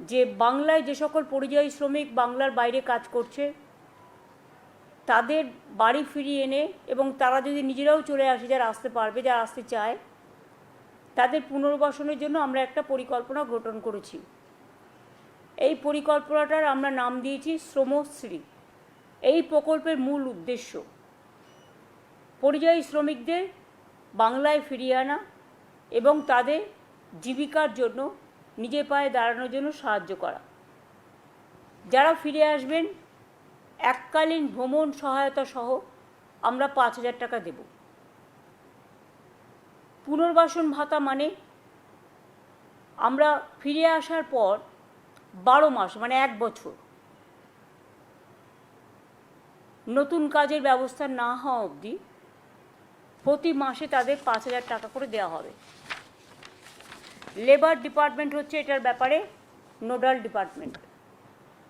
যে বাংলায় যে সকল পরিযায়ী শ্রমিক বাংলার বাইরে কাজ করছে তাদের বাড়ি ফিরিয়ে এনে এবং তারা যদি নিজেরাও চলে আসে, যারা আসতে পারবে, যারা আসতে চায়, তাদের পুনর্বাসনের জন্য আমরা একটা পরিকল্পনা গঠন করেছি। এই পরিকল্পনাটার আমরা নাম দিয়েছি শ্রমশ্রী। এই প্রকল্পের মূল উদ্দেশ্য পরিযায়ী শ্রমিকদের বাংলায় ফিরিয়ে আনা এবং তাদের জীবিকার জন্য নিজের পায়ে দাঁড়ানোর জন্য সাহায্য করা। যারা ফিরে আসবেন এককালীন ভ্রমণ সহায়তা সহ আমরা 5,000 টাকা দেব। পুনর্বাসন ভাতা মানে আমরা ফিরে আসার পর 12 মাস মানে 1 বছর নতুন কাজের ব্যবস্থা না হওয়া অবধি প্রতি মাসে তাদের 5,000 টাকা করে দেওয়া হবে। লেবার ডিপার্টমেন্ট হচ্ছে এটার ব্যাপারে নোডাল ডিপার্টমেন্ট।